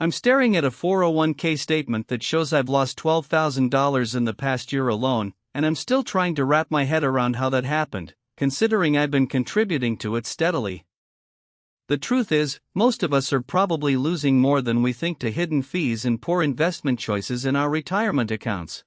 I'm staring at a 401k statement that shows I've lost $12,000 in the past year alone, and I'm still trying to wrap my head around how that happened, considering I've been contributing to it steadily. The truth is, most of us are probably losing more than we think to hidden fees and poor investment choices in our retirement accounts.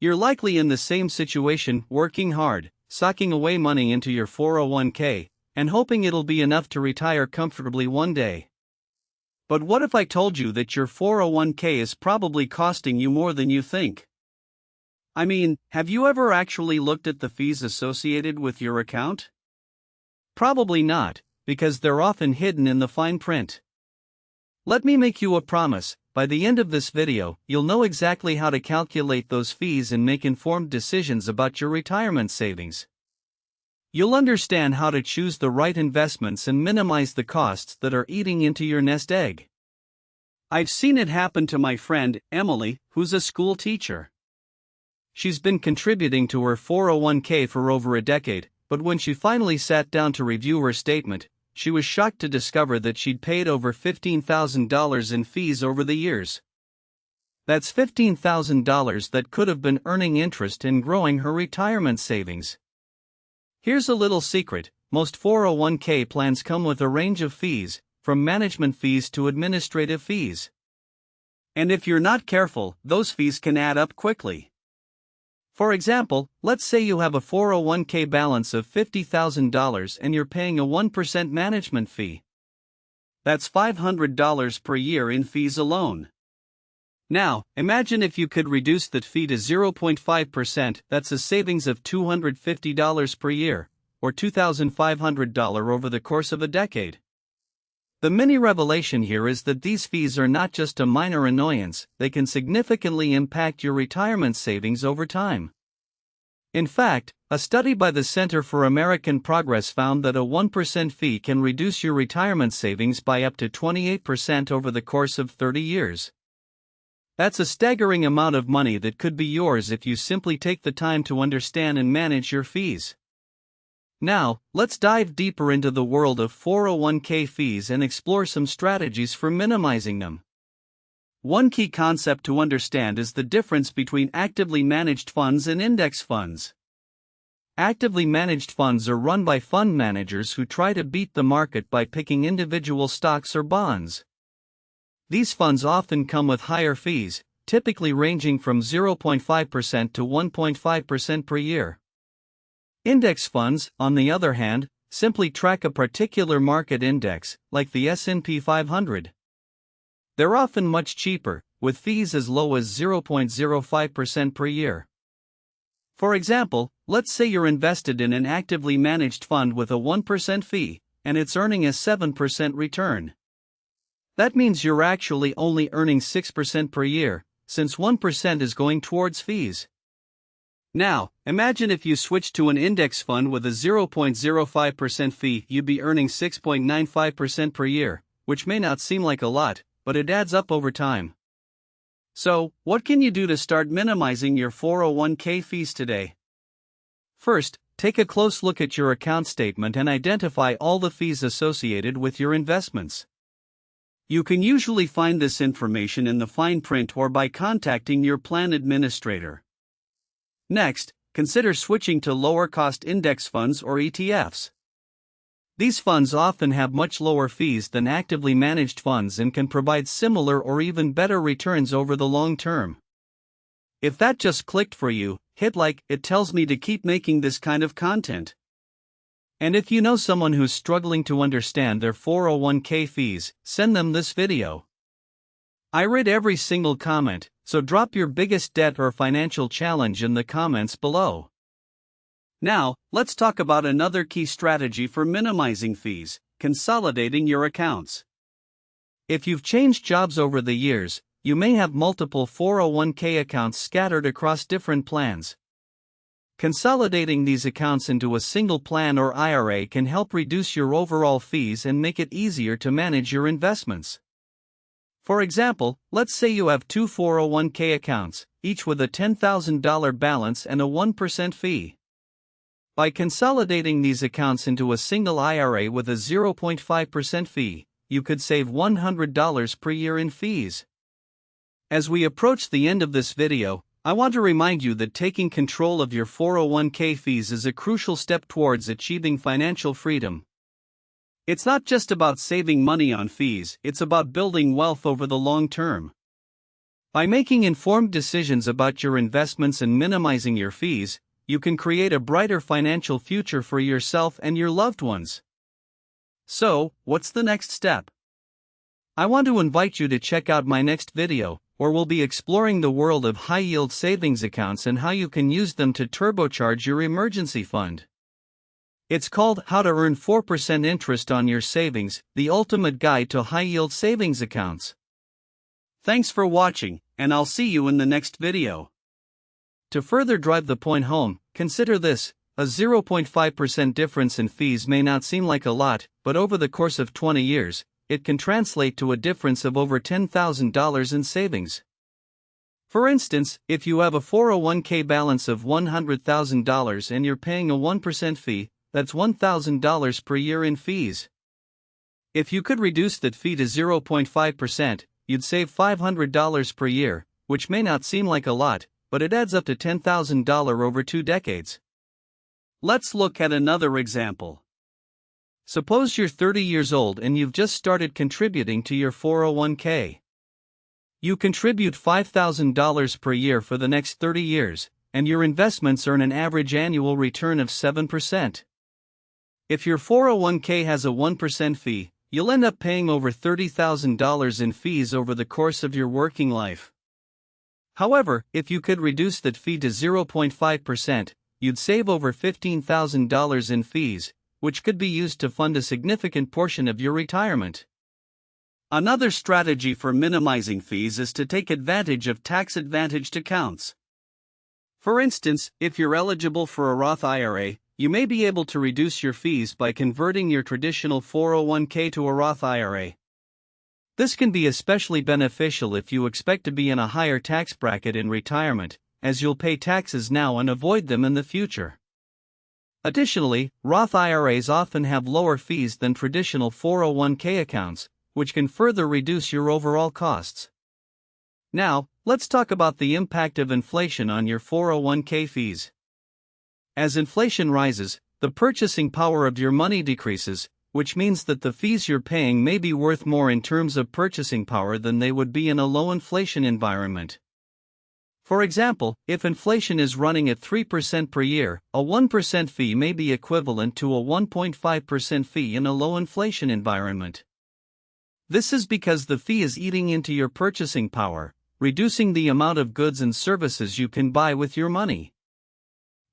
You're likely in the same situation, working hard, socking away money into your 401k, and hoping it'll be enough to retire comfortably one day. But what if I told you that your 401k is probably costing you more than you think? I mean, have you ever actually looked at the fees associated with your account? Probably not, because they're often hidden in the fine print. Let me make you a promise, by the end of this video, you'll know exactly how to calculate those fees and make informed decisions about your retirement savings. You'll understand how to choose the right investments and minimize the costs that are eating into your nest egg. I've seen it happen to my friend, Emily, who's a school teacher. She's been contributing to her 401k for over a decade, but when she finally sat down to review her statement, she was shocked to discover that she'd paid over $15,000 in fees over the years. That's $15,000 that could have been earning interest and growing her retirement savings. Here's a little secret: most 401k plans come with a range of fees, from management fees to administrative fees. And if you're not careful, those fees can add up quickly. For example, let's say you have a 401k balance of $50,000 and you're paying a 1% management fee. That's $500 per year in fees alone. Now, imagine if you could reduce that fee to 0.5%, that's a savings of $250 per year, or $2,500 over the course of a decade. The mini revelation here is that these fees are not just a minor annoyance, they can significantly impact your retirement savings over time. In fact, a study by the Center for American Progress found that a 1% fee can reduce your retirement savings by up to 28% over the course of 30 years. That's a staggering amount of money that could be yours if you simply take the time to understand and manage your fees. Now, let's dive deeper into the world of 401k fees and explore some strategies for minimizing them. One key concept to understand is the difference between actively managed funds and index funds. Actively managed funds are run by fund managers who try to beat the market by picking individual stocks or bonds. These funds often come with higher fees, typically ranging from 0.5% to 1.5% per year. Index funds, on the other hand, simply track a particular market index, like the S&P 500. They're often much cheaper, with fees as low as 0.05% per year. For example, let's say you're invested in an actively managed fund with a 1% fee, and it's earning a 7% return. That means you're actually only earning 6% per year, since 1% is going towards fees. Now, imagine if you switch to an index fund with a 0.05% fee, you'd be earning 6.95% per year, which may not seem like a lot, but it adds up over time. So, what can you do to start minimizing your 401k fees today? First, take a close look at your account statement and identify all the fees associated with your investments. You can usually find this information in the fine print or by contacting your plan administrator. Next, consider switching to lower-cost index funds or ETFs. These funds often have much lower fees than actively managed funds and can provide similar or even better returns over the long term. If that just clicked for you, hit like. It tells me to keep making this kind of content. And if you know someone who's struggling to understand their 401k fees, send them this video. I read every single comment, so drop your biggest debt or financial challenge in the comments below. Now, let's talk about another key strategy for minimizing fees: consolidating your accounts. If you've changed jobs over the years, you may have multiple 401k accounts scattered across different plans. Consolidating these accounts into a single plan or IRA can help reduce your overall fees and make it easier to manage your investments. For example, let's say you have two 401k accounts, each with a $10,000 balance and a 1% fee. By consolidating these accounts into a single IRA with a 0.5% fee, you could save $100 per year in fees. As we approach the end of this video, I want to remind you that taking control of your 401k fees is a crucial step towards achieving financial freedom. It's not just about saving money on fees, it's about building wealth over the long term. By making informed decisions about your investments and minimizing your fees, you can create a brighter financial future for yourself and your loved ones. So, what's the next step? I want to invite you to check out my next video, where we'll be exploring the world of high-yield savings accounts and how you can use them to turbocharge your emergency fund. It's called How to Earn 4% Interest on Your Savings, the ultimate guide to high-yield savings accounts. Thanks for watching, and I'll see you in the next video. To further drive the point home, consider this: a 0.5% difference in fees may not seem like a lot, but over the course of 20 years, it can translate to a difference of over $10,000 in savings. For instance, if you have a 401k balance of $100,000 and you're paying a 1% fee, that's $1,000 per year in fees. If you could reduce that fee to 0.5%, you'd save $500 per year, which may not seem like a lot, but it adds up to $10,000 over 2 decades. Let's look at another example. Suppose you're 30 years old and you've just started contributing to your 401k. You contribute $5,000 per year for the next 30 years, and your investments earn an average annual return of 7%. If your 401k has a 1% fee, you'll end up paying over $30,000 in fees over the course of your working life. However, if you could reduce that fee to 0.5%, you'd save over $15,000 in fees, which could be used to fund a significant portion of your retirement. Another strategy for minimizing fees is to take advantage of tax-advantaged accounts. For instance, if you're eligible for a Roth IRA, you may be able to reduce your fees by converting your traditional 401k to a Roth IRA. This can be especially beneficial if you expect to be in a higher tax bracket in retirement, as you'll pay taxes now and avoid them in the future. Additionally, Roth IRAs often have lower fees than traditional 401k accounts, which can further reduce your overall costs. Now, let's talk about the impact of inflation on your 401k fees. As inflation rises, the purchasing power of your money decreases, which means that the fees you're paying may be worth more in terms of purchasing power than they would be in a low inflation environment. For example, if inflation is running at 3% per year, a 1% fee may be equivalent to a 1.5% fee in a low inflation environment. This is because the fee is eating into your purchasing power, reducing the amount of goods and services you can buy with your money.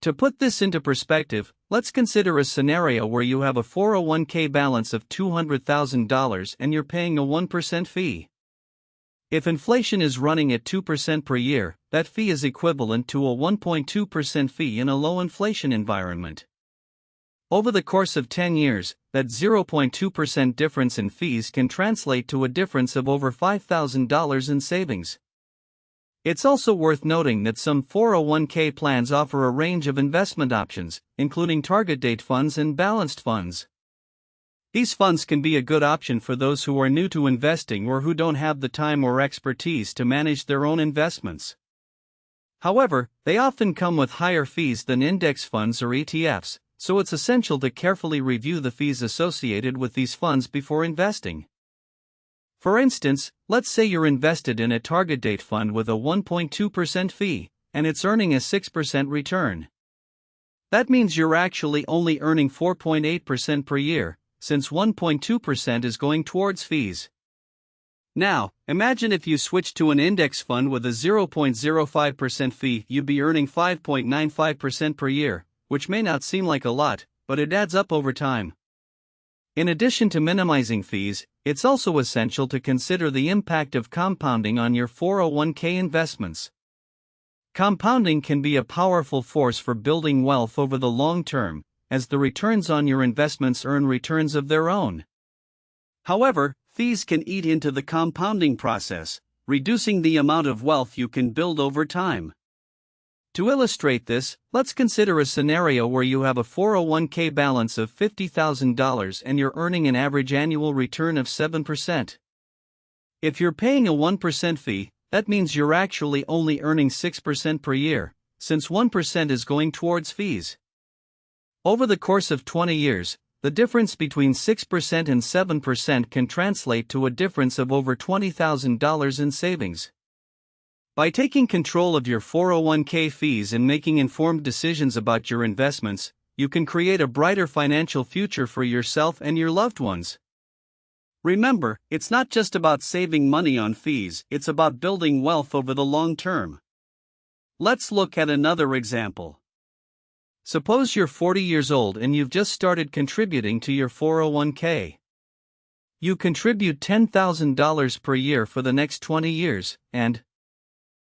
To put this into perspective, let's consider a scenario where you have a 401k balance of $200,000 and you're paying a 1% fee. If inflation is running at 2% per year, that fee is equivalent to a 1.2% fee in a low inflation environment. Over the course of 10 years, that 0.2% difference in fees can translate to a difference of over $5,000 in savings. It's also worth noting that some 401k plans offer a range of investment options, including target date funds and balanced funds. These funds can be a good option for those who are new to investing or who don't have the time or expertise to manage their own investments. However, they often come with higher fees than index funds or ETFs, so it's essential to carefully review the fees associated with these funds before investing. For instance, let's say you're invested in a target date fund with a 1.2% fee, and it's earning a 6% return. That means you're actually only earning 4.8% per year, since 1.2% is going towards fees. Now, imagine if you switched to an index fund with a 0.05% fee, you'd be earning 5.95% per year, which may not seem like a lot, but it adds up over time. In addition to minimizing fees, it's also essential to consider the impact of compounding on your 401k investments. Compounding can be a powerful force for building wealth over the long term, as the returns on your investments earn returns of their own. However, fees can eat into the compounding process, reducing the amount of wealth you can build over time. To illustrate this, let's consider a scenario where you have a 401k balance of $50,000 and you're earning an average annual return of 7%. If you're paying a 1% fee, that means you're actually only earning 6% per year, since 1% is going towards fees. Over the course of 20 years, the difference between 6% and 7% can translate to a difference of over $20,000 in savings. By taking control of your 401k fees and making informed decisions about your investments, you can create a brighter financial future for yourself and your loved ones. Remember, it's not just about saving money on fees, it's about building wealth over the long term. Let's look at another example. Suppose you're 40 years old and you've just started contributing to your 401k. You contribute $10,000 per year for the next 20 years, and